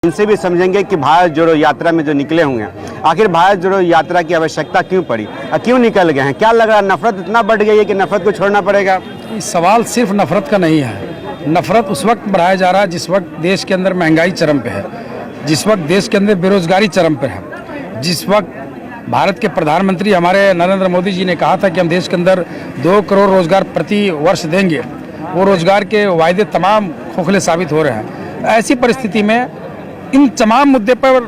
इनसे भी समझेंगे कि भारत जोड़ो यात्रा में जो निकले हुए हैं, आखिर भारत जोड़ो यात्रा की आवश्यकता क्यों पड़ी और क्यों निकल गए हैं? क्या लग रहा है, नफरत इतना बढ़ गई है कि नफरत को छोड़ना पड़ेगा? सवाल सिर्फ नफरत का नहीं है। नफरत उस वक्त बढ़ाया जा रहा है जिस वक्त देश के अंदर महंगाई चरम पे है, जिस वक्त देश के अंदर बेरोजगारी चरम पे है, जिस वक्त भारत के प्रधानमंत्री हमारे नरेंद्र मोदी जी ने कहा था कि हम देश के अंदर 2 करोड़ रोजगार प्रति वर्ष देंगे। वो रोजगार के वायदे तमाम खोखले साबित हो रहे हैं। ऐसी परिस्थिति में इन तमाम मुद्दे पर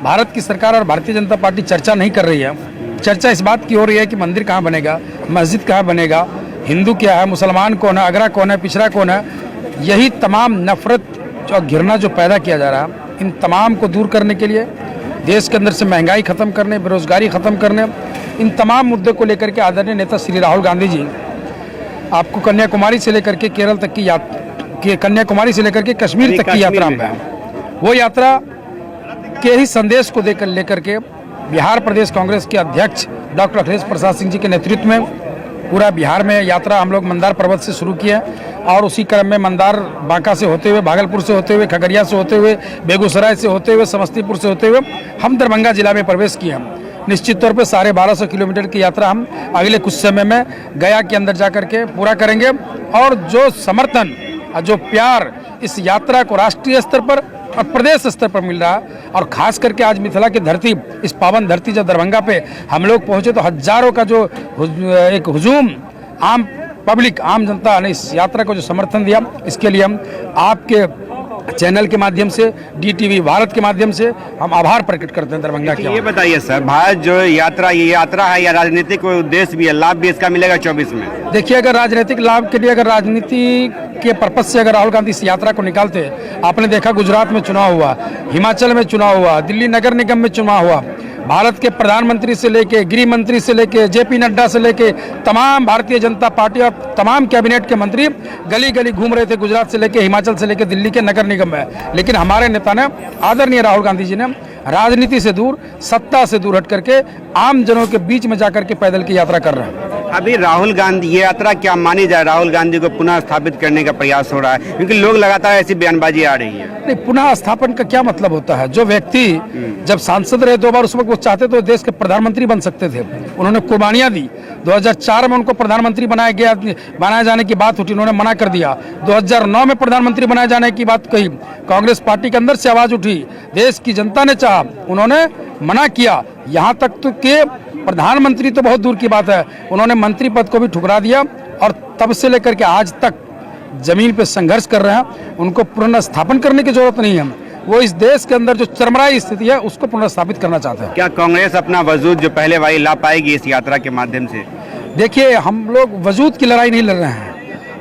भारत की सरकार और भारतीय जनता पार्टी चर्चा नहीं कर रही है। चर्चा इस बात की हो रही है कि मंदिर कहाँ बनेगा, मस्जिद कहाँ बनेगा, हिंदू क्या है, मुसलमान कौन है, अगरा कौन है, पिछड़ा कौन है। यही तमाम नफरत और घृणा जो पैदा किया जा रहा है, इन तमाम को दूर करने के लिए, देश के अंदर से महंगाई खत्म करने, बेरोजगारी खत्म करने, इन तमाम मुद्दे को लेकर के आदरणीय नेता श्री राहुल गांधी जी आपको कन्याकुमारी से लेकर के केरल तक की कन्याकुमारी से लेकर के कश्मीर तक की यात्रा में है। वो यात्रा के ही संदेश को लेकर के बिहार प्रदेश कांग्रेस के अध्यक्ष डॉक्टर अखिलेश प्रसाद सिंह जी के नेतृत्व में पूरा बिहार में यात्रा हम लोग मंदार पर्वत से शुरू किए और उसी क्रम में मंदार बांका से होते हुए, भागलपुर से होते हुए, खगड़िया से होते हुए, बेगूसराय से होते हुए, समस्तीपुर से होते हुए हम दरभंगा जिला में प्रवेश किए। निश्चित तौर पे 1250 किलोमीटर की यात्रा हम अगले कुछ समय में गया के अंदर जाकर के पूरा करेंगे और जो समर्थन और जो प्यार इस यात्रा को राष्ट्रीय स्तर पर और प्रदेश स्तर पर मिल रहा है और खास करके आज मिथिला की धरती, इस पावन धरती जब दरभंगा पे हम लोग पहुंचे तो हजारों का जो एक हुजूम आम पब्लिक, आम जनता ने इस यात्रा को जो समर्थन दिया, इसके लिए हम आपके चैनल के माध्यम से, DTV भारत के माध्यम से हम आभार प्रकट करते हैं दरभंगा के। ये बताइए सर, भारत जो यात्रा, ये यात्रा है या राजनीतिक उद्देश्य भी है, लाभ भी इसका मिलेगा 24 में? देखिए, अगर राजनीतिक लाभ के लिए, अगर राजनीति के पर्पज से अगर राहुल गांधी इस यात्रा को निकालते, आपने देखा गुजरात में चुनाव हुआ, हिमाचल में चुनाव हुआ, दिल्ली नगर निगम में चुनाव हुआ, भारत के प्रधानमंत्री से लेके गृह मंत्री से लेके JP नड्डा से लेके तमाम भारतीय जनता पार्टी और तमाम कैबिनेट के मंत्री गली गली घूम रहे थे, गुजरात से लेके, हिमाचल से लेके दिल्ली के नगर निगम में। लेकिन हमारे नेता ने, आदरणीय राहुल गांधी जी ने राजनीति से दूर, सत्ता से दूर हट करके आम जनों के बीच में जाकर के पैदल की यात्रा कर रहे हैं। अभी राहुल गांधी, ये यात्रा क्या मानी जाए, राहुल गांधी को पुनः स्थापित करने का प्रयास हो रहा है? क्योंकि लोग लगातार ऐसी बयानबाजी आ रही है। नहीं, पुनः स्थापन का क्या मतलब होता है? जो व्यक्ति जब सांसद रहे 2 बार, उस वक्त वो चाहते तो देश के प्रधानमंत्री बन सकते थे। उन्होंने कुर्बानियां दी। 2004 में उनको प्रधानमंत्री बनाए जाने की बात उठी, उन्होंने मना कर दिया। 2009 में प्रधानमंत्री बनाए जाने की बात कही, कांग्रेस पार्टी के अंदर से आवाज उठी, देश की जनता ने चाहा, उन्होंने मना किया। यहाँ तक तो कि प्रधानमंत्री तो बहुत दूर की बात है, उन्होंने मंत्री पद को भी ठुकरा दिया और तब से लेकर के आज तक जमीन पे संघर्ष कर रहे हैं। उनको पुनर्स्थापन करने की जरूरत नहीं है, वो इस देश के अंदर जो चरमराई स्थिति है उसको पुनर्स्थापित करना चाहते हैं। क्या कांग्रेस अपना वजूद जो पहले वाली ला पाएगी इस यात्रा के माध्यम से? देखिए, हम लोग वजूद की लड़ाई नहीं लड़ रहे हैं,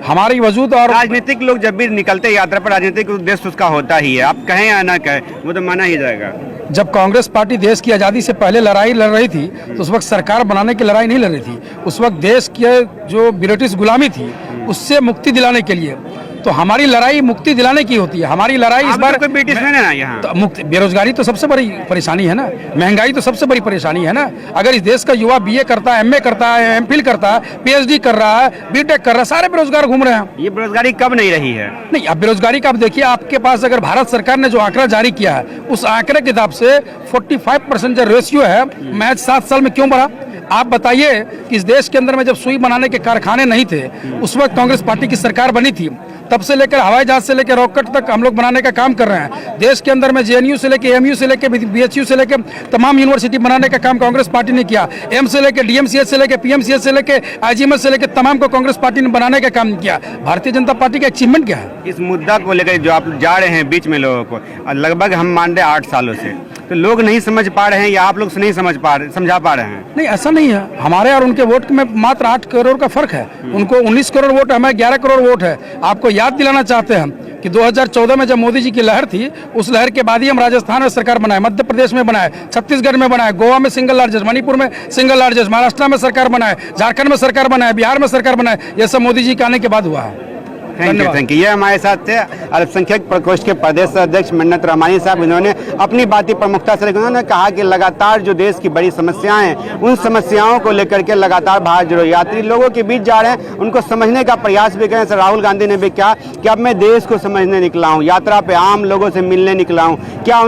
हमारी वजूद और राजनीतिक लोग जब भी निकलते हैं यात्रा पर, राजनीतिक उद्देश्य उसका होता ही है, आप कहें या ना कहें, वो तो माना ही जाएगा। जब कांग्रेस पार्टी देश की आज़ादी से पहले लड़ाई लड़ रही थी तो उस वक्त सरकार बनाने की लड़ाई नहीं लड़ रही थी, उस वक्त देश की जो ब्रिटिश गुलामी थी उससे मुक्ति दिलाने के लिए। तो हमारी लड़ाई मुक्ति दिलाने की होती है। हमारी लड़ाई इस बार कोई ब्रिटिश नहीं है ना यहाँ तो मुक्ति, बेरोजगारी तो सबसे बड़ी परेशानी है ना, महंगाई तो सबसे बड़ी परेशानी है ना। अगर इस देश का युवा BA करता है, MA करता है, MPhil करता है, PhD कर रहा है, BTech कर रहा है, सारे बेरोजगार घूम रहे हैं। ये बेरोजगारी कब नहीं रही है? नहीं, अब बेरोजगारी का आप देखिए, आपके पास अगर भारत सरकार ने जो आंकड़ा जारी किया है उस आंकड़े के हिसाब से 45% जो रेशियो है, महज 7 साल में क्यों बढ़ा? आप बताइए कि इस देश के अंदर में जब सुई बनाने के कारखाने नहीं थे, उस वक्त कांग्रेस पार्टी की सरकार बनी थी, तब से लेकर हवाई जहाज से लेकर रॉकेट तक हम लोग बनाने का काम कर रहे हैं। देश के अंदर में JNU से लेकर AMU से लेकर BHU से लेकर तमाम यूनिवर्सिटी बनाने का काम कांग्रेस पार्टी ने किया। एम्स से लेकर DMCH से लेकर PMCH से लेकर IGMS से लेकर तमाम को कांग्रेस पार्टी ने बनाने का काम किया। भारतीय जनता पार्टी का अचीवमेंट क्या है? इस मुद्दा को लेकर जो आप जा रहे हैं बीच में लोगों को, लगभग हम मान रहे 8 सालों से, तो लोग नहीं समझ पा रहे हैं या आप लोग से नहीं समझा पा रहे हैं? नहीं, ऐसा नहीं है। हमारे और उनके वोट में मात्र 8 करोड़ का फर्क है। उनको 19 करोड़ वोट, हमें 11 करोड़ वोट है। आपको याद दिलाना चाहते हैं कि 2014 में जब मोदी जी की लहर थी, उस लहर के बाद ही हम राजस्थान में सरकार बनाए, मध्य प्रदेश में बनाए, छत्तीसगढ़ में बनाए, गोवा में सिंगल लार्जेस्ट, मणिपुर में सिंगल लार्जेस्ट, महाराष्ट्र में सरकार बनाए, झारखंड में सरकार बनाए, बिहार में सरकार बनाए। ये सब मोदी जी के आने के बाद हुआ है। Thank you. ये हमारे साथ थे अल्पसंख्यक प्रकोष्ठ के प्रदेश अध्यक्ष मन्नत रहमानी साहब। इन्होंने अपनी बातें प्रमुखता से रखी। उन्होंने कहा कि लगातार जो देश की बड़ी समस्याएं हैं, उन समस्याओं को लेकर के लगातार भारत जोड़ो यात्री लोगों के बीच जा रहे हैं, उनको समझने का प्रयास भी करें। सर राहुल गांधी ने भी कहा कि अब मैं देश को समझने निकला हूँ, यात्रा पे आम लोगों से मिलने निकला हूँ। क्या